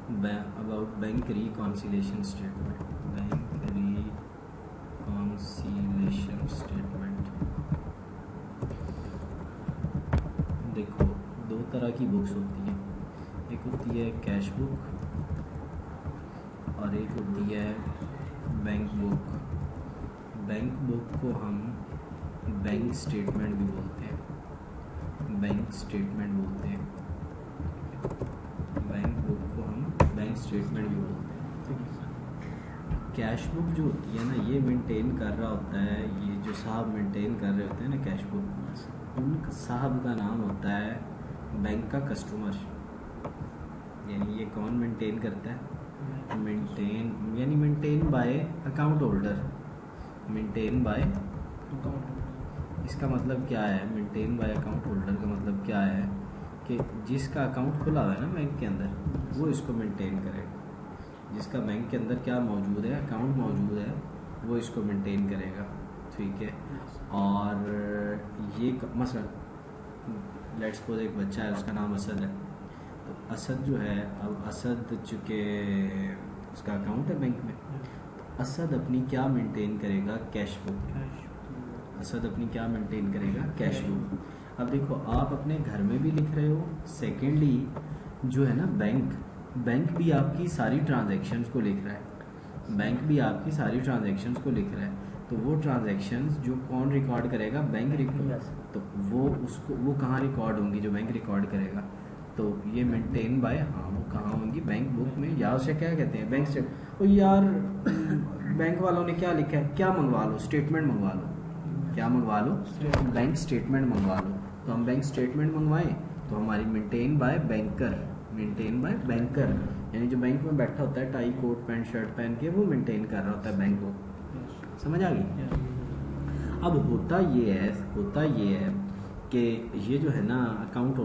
About bank reconciliation statement. Bank reconciliation statement. देखो, दो तरह की बुक्स होती हैं, एक होती है कैश बुक और एक होती है बैंक बुक। बैंक बुक को हम बैंक स्टेटमेंट भी बोलते हैं, बैंक स्टेटमेंट बोलते हैं। बैंक बुक को हम बैंक स्टेटमेंट भी बोलते हैं। कैश बुक जो होती है ना, ये मेंटेन कर रहा होता है, ये जो साहब मेंटेन कर रहे होते हैं ना कैश बुक, उन साहब का नाम होता है बैंक का कस्टमर। यानी ये कौन मेंटेन करता है? मेंटेन यानी maintain by account holder. Maintain by, इसका मतलब क्या है? मेंटेन बाय अकाउंट होल्डर का मतलब क्या है कि जिसका अकाउंट खुला हुआ है ना बैंक के अंदर, वो इसको मेंटेन करेगा। जिसका बैंक के अंदर क्या मौजूद है, अकाउंट मौजूद है, वो इसको मेंटेन करेगा। ठीक है। और ये मसलन लेट्स सपोज एक बच्चा है, उसका नाम असद है। तो असद जो है, अब असद चूँकि उसका अकाउंट है बैंक में, तो असद अपनी क्या मेंटेन करेगा? Cash book. असद अपनी क्या मेंटेन करेगा? Cash book. अब देखो, आप अपने घर में भी लिख रहे हो, सेकेंडली जो है ना बैंक भी आपकी सारी ट्रांजैक्शंस को लिख रहा है। बैंक भी आपकी सारी ट्रांजैक्शंस को लिख रहा है। तो वो ट्रांजैक्शंस जो कौन रिकॉर्ड करेगा? Bank record. तो वो कहाँ रिकॉर्ड होंगी? जो बैंक रिकॉर्ड करेगा। तो ये मेंटेन बाय, हाँ, वो कहाँ होंगी? बैंक बुक में। या उसे क्या कहते हैं? Bank statement. ओ यार, बैंक वालों ने क्या लिखा है? क्या मंगवा लो? स्टेटमेंट मंगवा लो। क्या मंगवा लो? बैंक स्टेटमेंट मंगवा लो। तो हम बैंक स्टेटमेंट मंगवाएं तो हमारी maintain by banker, maintain by banker, यानी जो बैंक में बैठा होता है टाई कोट पैंट शर्ट पहन के, वो मेंटेन कर रहा होता है बैंक को। समझ आ गई? अब होता ये है कि ये जो है ना अकाउंट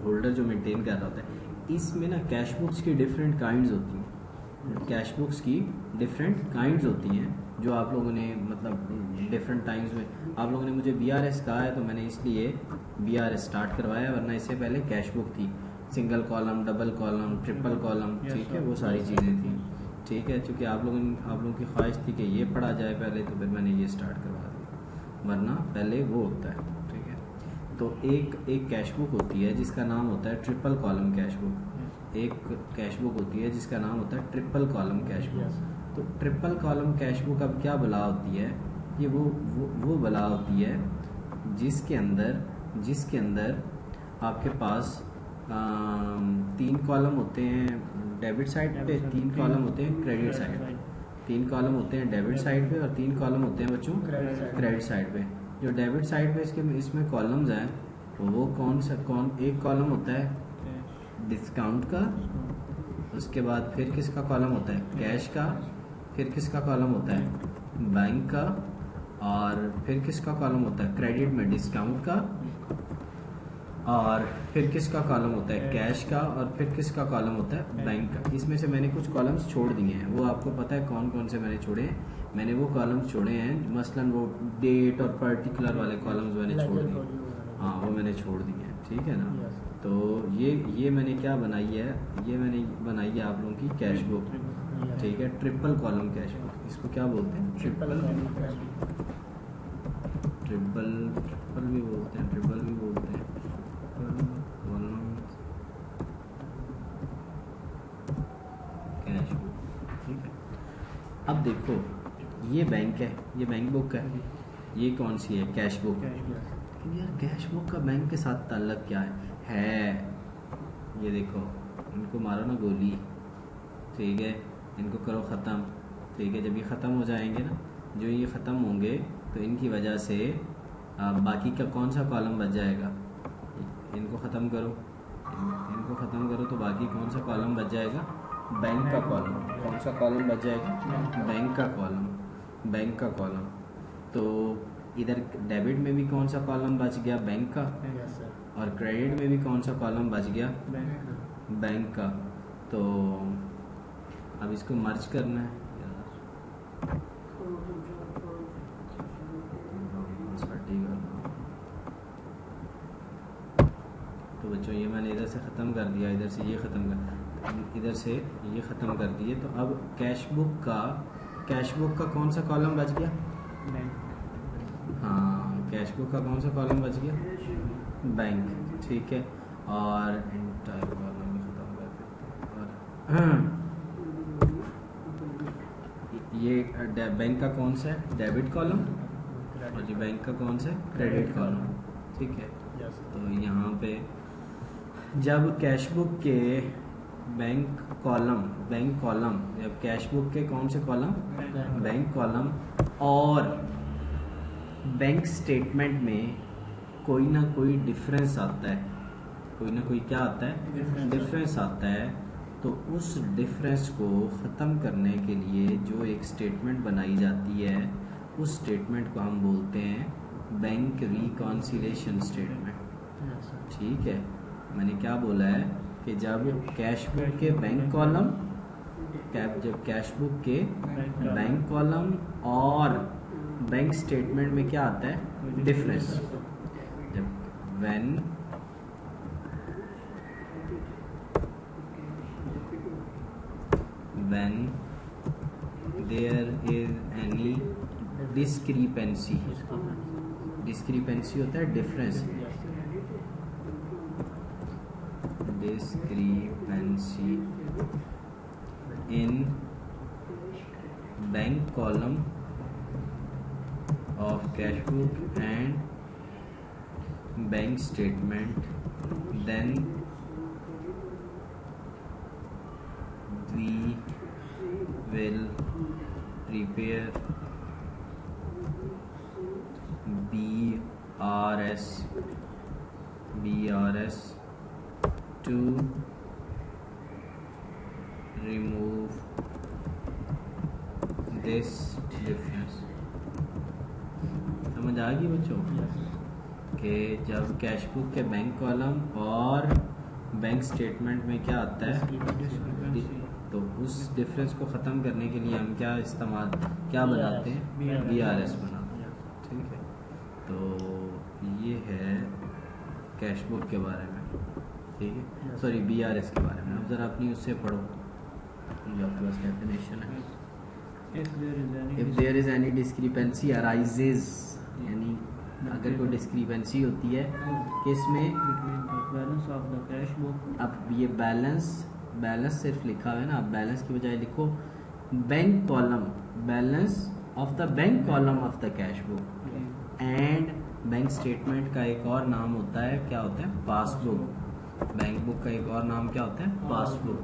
होल्डर जो मेंटेन कर रहा होता है, इसमें ना कैश बुक्स की डिफरेंट काइंड्स होती हैं। कैश बुक्स की डिफरेंट काइंड्स होती हैं, जो आप लोगों ने मतलब डिफरेंट टाइम्स में आप लोगों ने मुझे BRS कहा है, तो मैंने इसलिए BRS स्टार्ट करवाया, वरना इससे पहले कैश बुक थी। Single column, double column, triple column, ठीक है, वो सारी चीज़ें थी। ठीक है, क्योंकि आप लोगों की ख्वाहिश थी कि ये पढ़ा जाए पहले, तो फिर मैंने ये स्टार्ट करवा दिया, वरना पहले वो होता है। ठीक है। तो एक कैश बुक होती है जिसका नाम होता है ट्रिपल कॉलम कैश बुक। एक कैश बुक होती है जिसका नाम होता है ट्रिपल कॉलम कैश बुक। तो ट्रिपल कॉलम कैश बुक अब क्या बला होती है? ये वो बला होती है जिसके अंदर आपके पास 3 कॉलम होते हैं डेबिट साइड पे, 3 कॉलम होते हैं क्रेडिट साइड पे। 3 कॉलम होते हैं डेबिट साइड पे और 3 कॉलम होते हैं बच्चों क्रेडिट साइड पे। जो डेबिट साइड पे इसमें कॉलम्स हैं, वो एक कॉलम होता है डिस्काउंट का, उसके बाद फिर किसका कॉलम होता है? कैश का, फिर किसका कॉलम होता है? बैंक का, और फिर किसका कॉलम होता है? क्रेडिट में डिस्काउंट का, और फिर किसका कॉलम होता है? कैश का, और फिर किसका कॉलम होता है? बैंक का। इसमें से मैंने कुछ कॉलम्स छोड़ दिए हैं, वो आपको पता है कौन कौन से मैंने छोड़े हैं। मैंने वो कॉलम्स छोड़े हैं, मसलन वो डेट और पर्टिकुलर वाले कॉलम्स मैंने छोड़ दिए। हाँ, वो मैंने छोड़ दिए हैं। ठीक है ना? तो ये मैंने क्या बनाई है? ये मैंने बनाई है आप लोगों की कैश बुक। ठीक है, ट्रिपल कॉलम कैश बुक। इसको क्या बोलते हैं? ट्रिपल भी बोलते हैं, ट्रिपल भी बोलते हैं, कैश बुक। ठीक है। अब देखो, ये बैंक है, ये बैंक बुक है, ये कौन सी है? Cash book. लेकिन यार कैश बुक का बैंक के साथ ताल्लुक क्या है? ये देखो, इनको मारो ना गोली, ठीक है, इनको करो ख़त्म। ठीक है, जब ये ख़त्म हो जाएंगे ना, जो ये ख़त्म होंगे, तो इनकी वजह से बाकी का कौन सा कॉलम बच जाएगा? इनको ख़त्म करो, तो बाकी कौन सा कॉलम बच जाएगा? बैंक का कॉलम। कौन सा कॉलम बच जाएगा? बैंक का कॉलम। तो इधर डेबिट में भी कौन सा कॉलम बच गया? बैंक का। और क्रेडिट में भी कौन सा कॉलम बच गया? बैंक का। तो अब इसको मर्ज करना है। तो बच्चों, ये मैंने इधर से ख़त्म कर दिया, इधर से ये ख़त्म कर, इधर से ये ख़त्म कर दिए। तो अब कैश बुक का कौन सा कॉलम बच गया? हाँ, कैश बुक का कौन सा कॉलम बच गया? बैंक, ठीक है। और इंटायर कॉलम भी ख़त्म कर देते हैं। और ये बैंक का कौन सा है? Debit column. और ये बैंक का कौन सा है? क्रेडिट कॉलम, ठीक है। तो यहाँ पे जब कैश बुक के बैंक कॉलम जब कैश बुक के कौन से कॉलम? Bank column. और बैंक स्टेटमेंट में कोई ना कोई डिफरेंस आता है, कोई ना कोई क्या आता है? डिफरेंस आता है। तो उस डिफरेंस को ख़त्म करने के लिए जो एक स्टेटमेंट बनाई जाती है, उस स्टेटमेंट को हम बोलते हैं बैंक रिकॉन्सिलेशन स्टेटमेंट, ठीक है। मैंने क्या बोला है कि जब कैश बुक के बैंक कॉलम जब कैश बुक के बैंक कॉलम और बैंक स्टेटमेंट में क्या आता है? डिफरेंस। जब when there is any discrepancy होता है difference, discrepancy in bank column of cash book and bank statement, then we will prepare BRS to remove this difference। समझ आ गई बच्चों कि जब कैश बुक के बैंक कॉलम और बैंक स्टेटमेंट में क्या आता है? तो उस डिफरेंस को ख़त्म करने के लिए हम क्या बनाते हैं? BRS बनाते हैं, ठीक है। तो ये है कैश बुक के बारे में, ठीक है, सॉरी BRS के बारे में। अब ज़रा अपनी उससे पढ़ो जो आपके पास डेफिनेशन है। If there is any discrepancy arises, यानी अगर कोई डिस्क्रिपेंसी होती है किसमें? Balance of the cash book. अब ये बैलेंस सिर्फ लिखा हुआ है ना, अब बैलेंस की बजाय लिखो bank column, balance of the bank column of the cash book. And bank statement का एक और नाम होता है, क्या होता है? पासबुक। बैंक बुक का एक और नाम क्या होता है? पासबुक।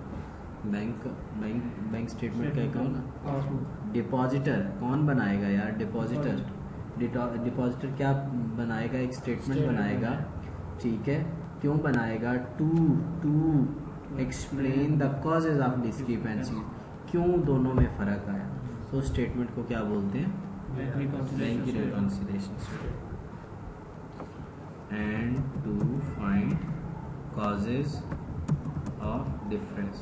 बैंक स्टेटमेंट का एक और नाम डिपॉजिटर। कौन बनाएगा यार? डिपॉजिटर क्या बनाएगा? एक स्टेटमेंट बनाएगा, ठीक है। क्यों बनाएगा? To explain the causes of discrepancy, क्यों दोनों में फ़र्क आया। तो स्टेटमेंट को क्या बोलते हैं? Bank reconciliation and to find causes of difference.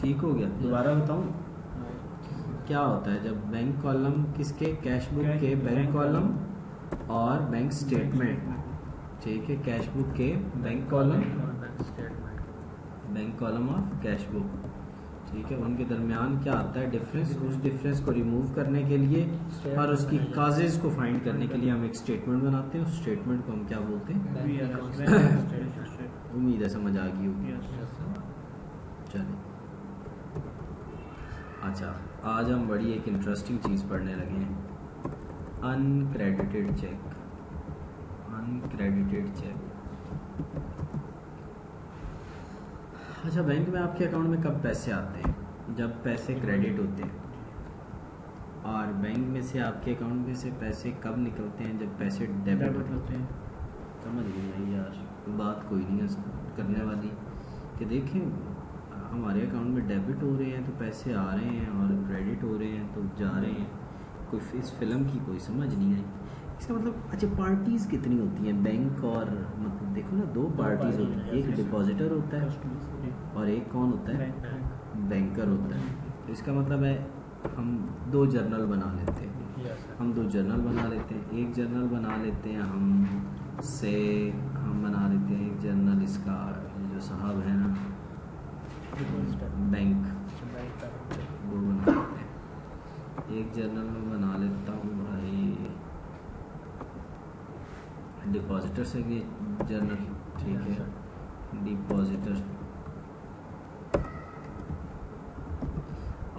ठीक हो गया? दोबारा बताऊं क्या होता है जब बैंक कॉलम किसके? कैश बुक के बैंक कॉलम और बैंक स्टेटमेंट, ठीक है। कैश बुक के bank column of cash book, ठीक है। उनके दरमियान क्या आता है? डिफरेंस। उस डिफरेंस को रिमूव करने के लिए और उसकी काजेज को फाइंड करने के लिए हम एक स्टेटमेंट बनाते हैं। उस स्टेटमेंट को हम क्या बोलते हैं? उम्मीद है समझ आ गई होगी। चलिए, अच्छा, आज हम बड़ी एक इंटरेस्टिंग चीज़ पढ़ने लगे हैं, अनक्रेडिटेड चेक। अच्छा, बैंक में आपके अकाउंट में कब पैसे आते हैं? जब पैसे क्रेडिट होते हैं। और बैंक में से आपके अकाउंट में से पैसे कब निकलते हैं? जब पैसे डेबिट होते हैं। समझ गए यार, बात कोई नहीं है करने वाली कि देखें हमारे अकाउंट में डेबिट हो रहे हैं तो पैसे आ रहे हैं और क्रेडिट हो रहे हैं तो जा रहे हैं। कोई इस फिल्म की कोई समझ नहीं आई। इसका मतलब अच्छा, पार्टीज़ कितनी होती हैं बैंक और? मतलब देखो ना, दो पार्टीज़ होती हैं, एक डिपॉजिटर होता है और एक कौन होता है? बैंकर होता है। तो इसका मतलब है हम दो जर्नल बना लेते हैं। एक जर्नल बना लेते हैं हम बना लेते हैं एक जर्नल, इसका जो साहब है ना बैंक बैंक का वो बना लेते हैं। एक जर्नल में बना लेता हूँ भाई डिपॉजिटर से भी जर्नल, ठीक है, डिपॉजिटर।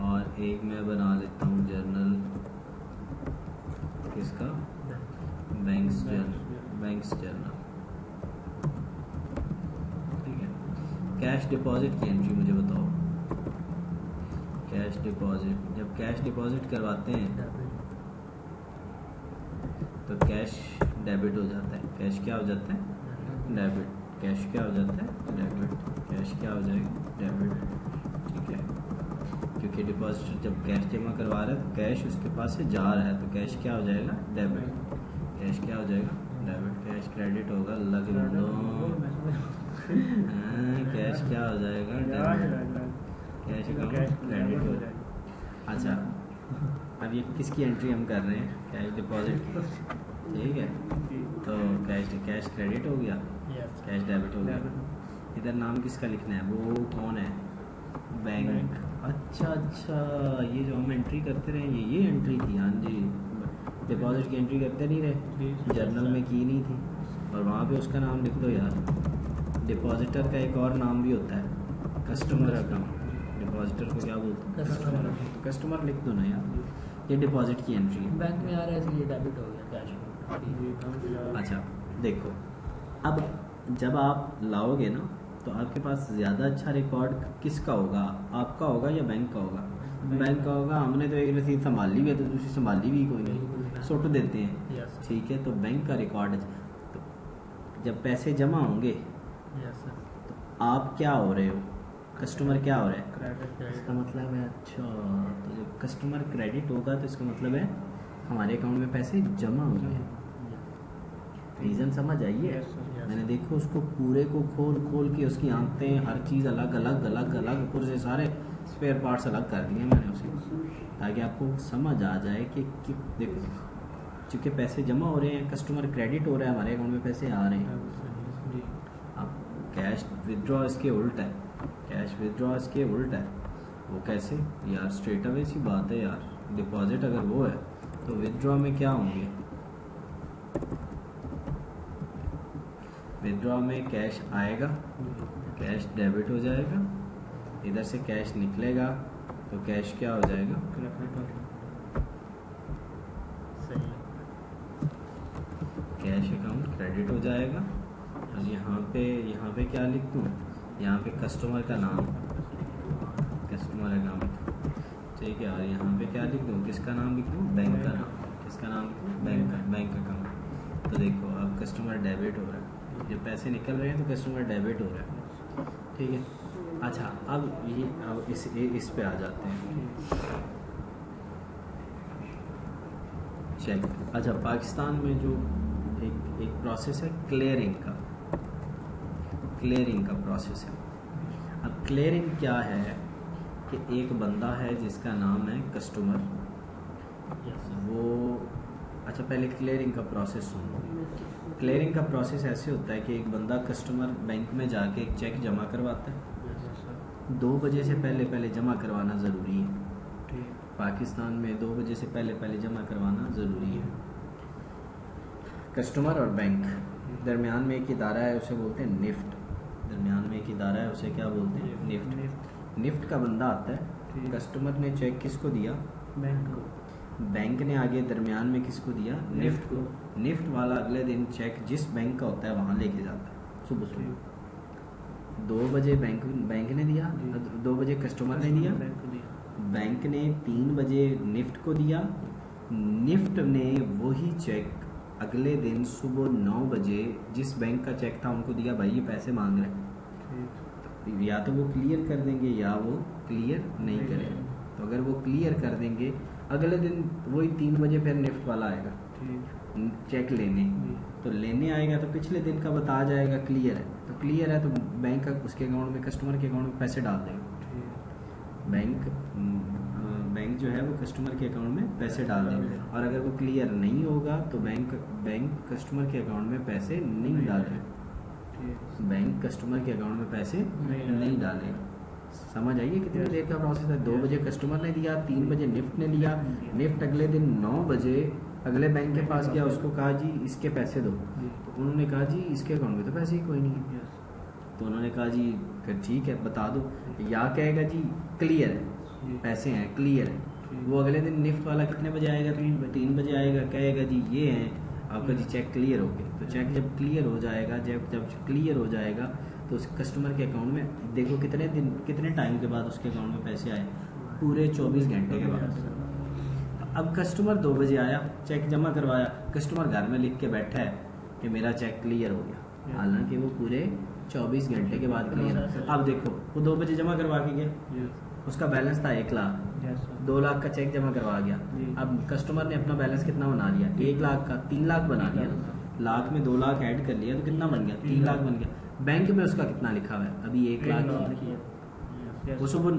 और एक मैं बना लेता हूँ जर्नल किसका, बैंक्स जर्नल, बैंक्स जर्नल, ठीक है। कैश डिपॉजिट की एंट्री मुझे बताओ। कैश डिपॉजिट, जब कैश डिपॉजिट करवाते हैं तो कैश डेबिट हो जाता है। कैश क्या हो जाता है, डेबिट। कैश क्या हो जाता है, डेबिट। कैश क्या हो जाएगा, डेबिट, ठीक है। क्योंकि डिपॉजिट जब कैश जमा करवा रहा है तो कैश उसके पास से जा रहा है, तो कैश क्या हो जाएगा, डेबिट। कैश क्या हो जाएगा, डेबिट। कैश क्रेडिट होगा, लग लो। कैश क्या हो जाएगा, डेबिट। कैश अकाउंट क्रेडिट हो जाएगा। अच्छा, अब ये किसकी एंट्री हम कर रहे हैं, कैश डिपॉजिट, ठीक है। तो कैश क्रेडिट हो गया, कैश डेबिट हो गया। इधर नाम किसका लिखना है, वो कौन है, बैंक। अच्छा, ये जो हम एंट्री करते रहे ये एंट्री थी, हाँ जी। डिपॉजिट की एंट्री करते नहीं रहे, जर्नल में की नहीं थी, और वहाँ पे उसका नाम लिख दो यार। डिपॉजिटर का एक और नाम भी होता है, कस्टमर अकाउंट। डिपॉजिटर को क्या बोलते हैं, कस्टमर लिख दो ना यार। ये डिपॉजिट की एंट्री है, बैंक में आ रहा है इसलिए डेबिट हो गया कैश। अच्छा देखो, अब जब आप लाओगे ना तो आपके पास ज़्यादा अच्छा रिकॉर्ड किसका होगा, आपका होगा या बैंक का होगा, बैंक का होगा। हमने तो एक रसीद संभाली भी है तो दूसरी संभाली भी कोई नहीं, सुट देते हैं, ठीक है। तो बैंक का रिकॉर्ड है। तो जब पैसे जमा होंगे तो आप क्या हो रहे हो, कस्टमर क्या हो रहा है, इसका मतलब है, अच्छा तो जब कस्टमर क्रेडिट होगा तो इसका मतलब है हमारे अकाउंट में पैसे जमा हो गए। रीज़न समझ आइए। मैंने देखो उसको पूरे को खोल के उसकी आंखें, हर चीज़ अलग अलग ऊपर से सारे स्पेयर पार्ट्स अलग कर दिए मैंने उसे, ताकि आपको समझ आ जाए कि देखो चूँकि पैसे जमा हो रहे हैं, कस्टमर क्रेडिट हो रहा है, हमारे अकाउंट में पैसे आ रहे हैं। अब कैश विदड्रॉ इसके उल्ट है, कैश विदड्रॉ इसके उल्ट है। वो कैसे यार, स्ट्रेट अवे सी बात है यार। डिपॉजिट अगर वो है तो विदड्रॉ में क्या होंगे, विदड्रॉ में कैश आएगा, कैश डेबिट हो जाएगा, इधर से कैश निकलेगा तो कैश क्या हो जाएगा, कैश अकाउंट क्रेडिट हो जाएगा। और यहाँ पे क्या लिख दूँ, यहाँ पे कस्टमर का नाम, कस्टमर अकाउंट, ठीक है। और यहाँ पे क्या लिख दूँ, किसका नाम लिख दूँ, बैंक का नाम, किसका नाम लिख दूँ, बैंक अकाउंट। तो देखो अब कस्टमर डेबिट हो रहा है, जब पैसे निकल रहे हैं तो कस्टमर डेबिट हो रहा है, ठीक है। अच्छा अब इस पे आ जाते हैं, चेक। अच्छा, पाकिस्तान में जो एक प्रोसेस है क्लियरिंग का प्रोसेस है। अब क्लियरिंग क्या है कि एक बंदा है जिसका नाम है कस्टमर, वो, अच्छा पहले क्लियरिंग का प्रोसेस सुनो। क्लियरिंग का प्रोसेस ऐसे होता है कि एक बंदा कस्टमर बैंक में जाके एक चेक जमा करवाता है। 2 बजे से पहले जमा करवाना ज़रूरी है। पाकिस्तान में 2 बजे से पहले जमा करवाना ज़रूरी है। कस्टमर और बैंक दरमियान में एक इदारा है, उसे बोलते हैं निफ्ट। दरमियान में एक इदारा है, उसे क्या बोलते हैं, निफ्ट। निफ्ट का बंदा आता है, कस्टमर ने चेक किसको दिया, बैंक को, बैंक ने आगे दरमियान में किसको दिया, निफ्ट को। निफ्ट वाला अगले दिन चेक जिस बैंक का होता है वहाँ लेके जाता है सुबह 2 बजे बैंक ने दिया, 2 बजे कस्टमर ने दिया, बैंक ने 3 बजे निफ्ट को दिया। निफ्ट ने वही चेक अगले दिन सुबह 9 बजे जिस बैंक का चेक था उनको दिया, भाई ये पैसे मांग रहे हैं। या तो वो क्लियर कर देंगे या वो क्लियर नहीं करेंगे। तो अगर वो क्लियर कर देंगे, अगले दिन वही 3 बजे फिर निफ्ट वाला आएगा चेक लेने। तो लेने आएगा तो पिछले दिन का बता जाएगा क्लियर है, तो क्लियर है तो बैंक का उसके अकाउंट में, कस्टमर के अकाउंट में पैसे डाल देगा। बैंक जो है वो कस्टमर के अकाउंट में पैसे डाल देंगे। और अगर वो क्लियर नहीं होगा तो बैंक कस्टमर के अकाउंट में पैसे नहीं डालेगा। बैंक कस्टमर के अकाउंट में पैसे नहीं डालेगा। समझ आइए कितनी देर का प्रोसेस है। 2 बजे कस्टमर ने दिया, 3 बजे निफ्ट ने लिया, निफ्ट अगले दिन 9 बजे अगले बैंक के पास गया, उसको कहा जी इसके पैसे दो, तो उन्होंने कहा जी इसके अकाउंट में तो पैसे ही कोई नहीं है। तो उन्होंने कहा जी फिर ठीक है बता दो, या कहेगा जी क्लियर है पैसे हैं क्लियर है। वो अगले दिन निफ्ट वाला कितने बजे आएगा? 3 बजे आएगा, कहेगा जी ये है आपका जी चेक क्लियर हो गया। तो चेक जब क्लियर हो जाएगा, जब क्लियर हो जाएगा तो उस कस्टमर के अकाउंट में देखो कितने टाइम के बाद उसके अकाउंट में पैसे आए, पूरे 24 घंटे के बाद। अब कस्टमर 2 बजे आया, चेक जमा करवाया, कस्टमर घर में लिख के बैठा है कि मेरा चेक क्लियर हो गया, हालांकि वो पूरे 24 घंटे के बाद क्लियर। अब देखो वो 2 बजे जमा करवा के गया, उसका बैलेंस था 1 लाख, 2 लाख का चेक जमा करवा गया। अब कस्टमर ने अपना बैलेंस कितना बना लिया? 1 लाख का 3 लाख बना लिया, लाख में 2 लाख ऐड कर लिया तो कितना बन गया? 3 लाख बन गया। बैंक में उसका कितना लिखा हुआ है? अभी 1 लाख। वो सुबह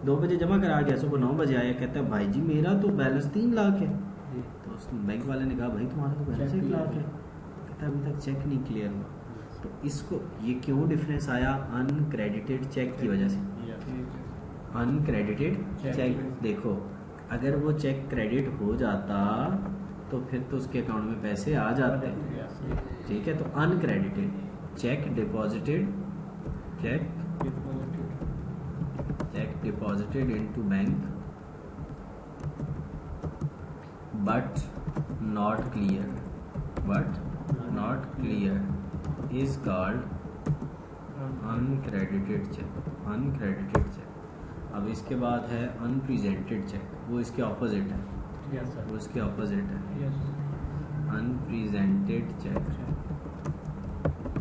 2 बजे जमा करा गया, सुबह 9 बजे आया, कहता है भाई जी मेरा तो बैलेंस 3 लाख है। तो उस बैंक वाले ने कहा भाई तुम्हारा तो बैलेंस 1 लाख है, कहता है अभी तक चेक नहीं क्लियर हुआ। तो इसको ये क्यों डिफरेंस आया? अनक्रेडिटेड चेक की वजह से। अनक्रेडिटेड चेक, देखो अगर वो चेक क्रेडिट हो जाता तो फिर तो उसके अकाउंट में पैसे आ जाते, ठीक है। तो uncredited cheque deposited, cheque deposited into bank but not clear is called uncredited cheque. अब इसके बाद है अनप्रेजेंटेड चेक, वो इसके ऑपोजिट है, वो इसके ऑपोजिट है, अनप्रेजेंटेड चेक।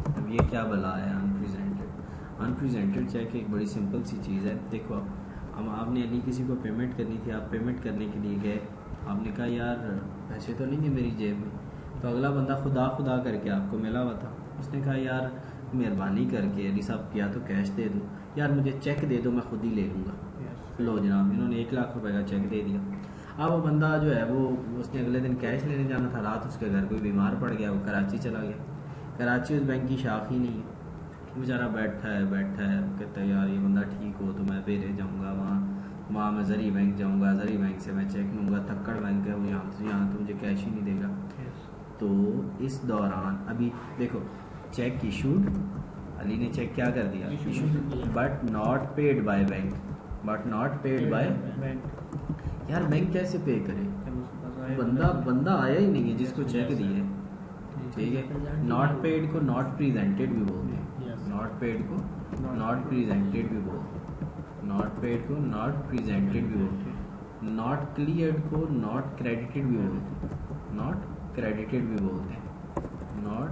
अब ये क्या भला है अनप्रेजेंटेड चेक? एक बड़ी सिंपल सी चीज़ है। देखो अब आपने यदि किसी को पेमेंट करनी थी, आप पेमेंट करने के लिए गए, आपने कहा यार पैसे तो नहीं है मेरी जेब में, तो अगला बंदा खुदा करके आपको मिला हुआ था, उसने कहा यार मेहरबानी करके यदि साहब किया तो कैश दे दो, यार मुझे चेक दे दो मैं खुद ही ले लूँगा। लो जनाब, इन्होंने 1 लाख रुपए का चेक दे दिया। अब वो बंदा जो है वो उसने अगले दिन कैश लेने जाना था, रात उसके घर कोई बीमार पड़ गया, वो कराची चला गया। कराची उस बैंक की शाख ही नहीं है, बेचारा बैठा है, कहता है यार ये बंदा ठीक हो तो मैं बेरे जाऊँगा, वहाँ मैं ज़री बैंक जाऊँगा, ज़री बैंक से मैं चेक लूँगा, थक्कड़ बैंक है वो यहाँ तो मुझे कैश ही नहीं देगा। तो इस दौरान अभी देखो चेक इशूड, अली ने चेक क्या कर दिया? Issued but not paid by bank, यार बैंक कैसे पे करे? बंदा आया ही नहीं है जिसको चेक दिए, ठीक है। नॉट पेड को नॉट प्रेजेंटेड भी बोलते हैं, नॉट पेड को नॉट प्रेजेंटेड भी बोलते हैं, नॉट पेड को नॉट प्रेजेंटेड भी बोलते हैं, नॉट क्लियर्ड को नॉट क्रेडिटेड भी बोलते हैं, नॉट क्रेडिटेड भी बोलते हैं, नॉट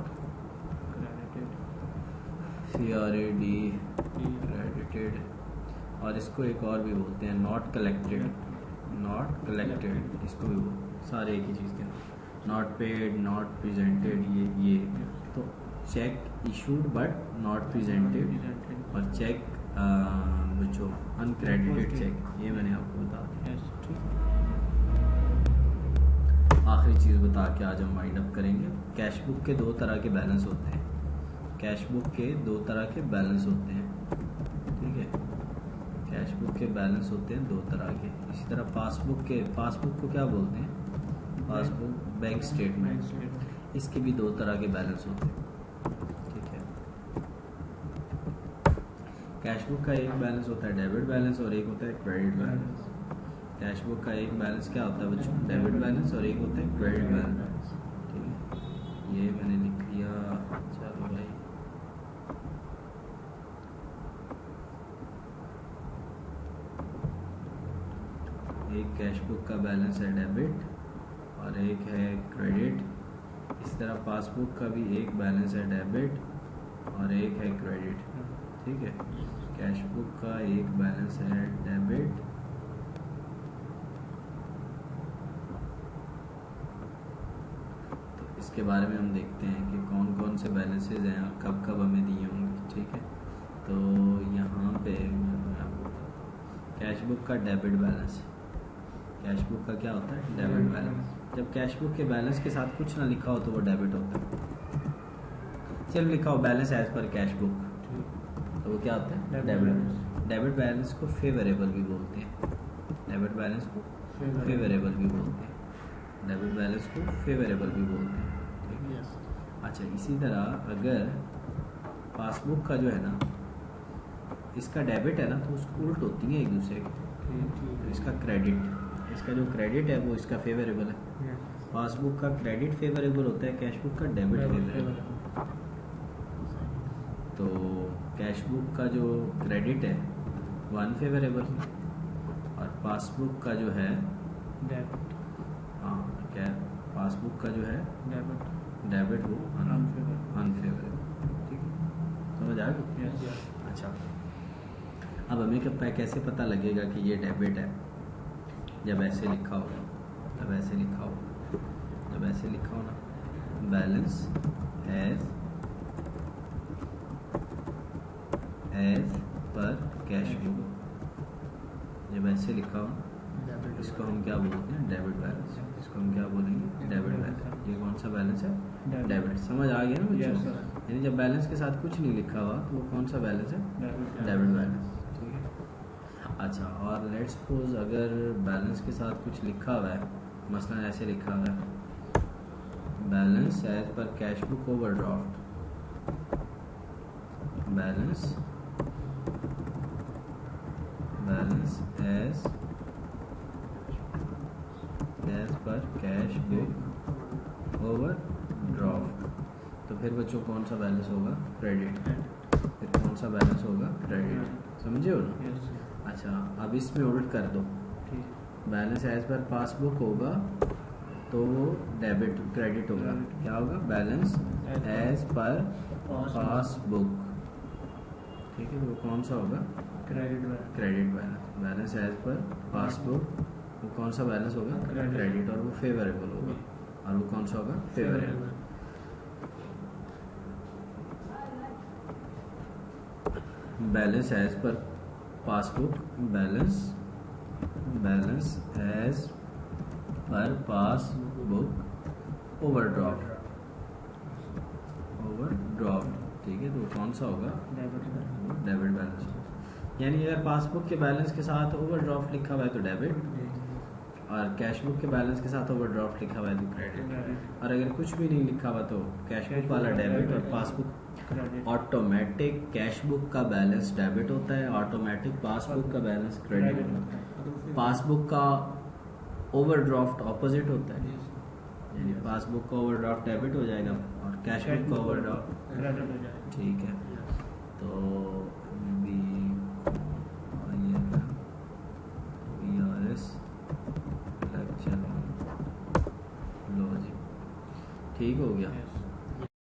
क्रेडिटेड, और इसको एक और भी बोलते हैं नॉट कलेक्टेड, इसको भी सारे एक ही चीज़ के, नॉट पेड, नॉट प्रेजेंटेड, ये तो check issued but not presented और चेक जो अनक्रेडिटेड चेक, ये मैंने आपको बता दिया। आखिरी चीज़ बता के आज हम वाइंड अप करेंगे। कैश बुक के 2 तरह के बैलेंस होते हैं, कैश बुक के 2 तरह के बैलेंस होते हैं, ठीक है। कैश बुक के बैलेंस होते हैं 2 तरह के। इसी तरह पासबुक को क्या बोलते हैं? पासबुक, बैंक स्टेटमेंट, इसके भी 2 तरह के बैलेंस होते हैं, ठीक है। कैश बुक का एक बैलेंस होता है डेबिट बैलेंस और एक होता है क्रेडिट बैलेंस। कैश बुक का एक बैलेंस क्या होता है बच्चों? डेबिट बैलेंस, और एक होता है क्रेडिट बैलेंस, ठीक है। ये मैंने लिख लिया, चलो भाई। एक कैश बुक का बैलेंस है डेबिट और एक है क्रेडिट। इस तरह पासबुक का भी एक बैलेंस है डेबिट और एक है क्रेडिट, ठीक है। कैश बुक का एक बैलेंस है डेबिट, तो इसके बारे में हम देखते हैं कि कौन कौन से बैलेंसेज हैं और कब कब हमें दिए होंगे, ठीक है। तो यहाँ पे कैश बुक का डेबिट बैलेंस, कैश बुक का क्या होता है? Debit balance. जब कैश बुक के बैलेंस के साथ कुछ ना लिखा हो तो वो डेबिट होता है। सिर्फ लिखा हो balance as per cash book, तो वो क्या होता है? Debit balance. डेबिट बैलेंस को फेवरेबल भी बोलते हैं, डेबिट बैलेंस को फेवरेबल भी बोलते हैं, डेबिट बैलेंस को फेवरेबल भी बोलते हैं, ठीक है। अच्छा, इसी तरह अगर पासबुक का जो है ना, इसका डेबिट है ना तो उसको उल्ट होती है एक दूसरे की, तो इसका क्रेडिट, इसका जो क्रेडिट है वो इसका फेवरेबल है। पासबुक का क्रेडिट फेवरेबल होता है, कैशबुक का डेबिट फेवरेबल। तो कैशबुक का जो क्रेडिट है वो अनफेवरेबल, और पासबुक का जो है हाँ, क्या पासबुक का जो है डेबिट वो अनफेवरेबल, ठीक है, समझ आ गई। अच्छा, अब हमें कैसे पता लगेगा कि ये डेबिट है? जब ऐसे लिखा होगा, जब ऐसे लिखा हो, जब ऐसे लिखा हो ना, balance as per cash book, जब ऐसे लिखा हो इसको हम क्या बोलते हैं? Debit balance. इसको हम क्या बोलेंगे? Debit balance. ये कौन सा बैलेंस है? डेबिट। समझ आ गया ना बच्चों? यानी जब बैलेंस के साथ कुछ नहीं लिखा हुआ तो वो कौन सा बैलेंस है? डेबिट बैलेंस, ठीक है। अच्छा, और लेट्स सपोज अगर बैलेंस के साथ कुछ लिखा हुआ है, मसलन ऐसे लिखा हुआ है, balance as per cash book overdraft, balance as per cash book overdraft, तो फिर बच्चों कौन सा बैलेंस होगा? क्रेडिट। फिर कौन सा बैलेंस होगा? क्रेडिट। समझे हो ना? अच्छा, अब इसमें उल्ट कर दो, बैलेंस एज पर पासबुक होगा तो वो डेबिट क्रेडिट होगा। क्या होगा? बैलेंस एज पर पासबुक, ठीक है, तो वो कौन सा होगा? Credit balance. Balance as per passbook वो कौन सा बैलेंस होगा? क्रेडिट, और वो फेवरेबल होगा, और वो कौन सा होगा? Favourable. Balance as per passbook, balance as per passbook overdraft, ठीक है, तो कौन सा होगा? Debit balance. यानी अगर पासबुक के बैलेंस के साथ ओवरड्राफ्ट लिखा हुआ है तो डेबिट, और कैश बुक के बैलेंस के साथ ओवरड्राफ्ट लिखा हुआ है तो क्रेडिट, और अगर कुछ भी नहीं लिखा हुआ तो कैश बुक वाला डेबिट, और पासबुक ऑटोमेटिक कैश बुक का बैलेंस डेबिट होता है, ऑटोमेटिक पासबुक का बैलेंस क्रेडिट होता है। पासबुक का ओवरड्राफ्ट ऑपोजिट होता है, यानी पासबुक का ओवरड्राफ्ट डेबिट हो जाएगा और कैश बुक का ओवरड्राफ्ट क्रेडिट हो जाएगा, ठीक है। तो लेक्चर लॉजिक ठीक हो गया।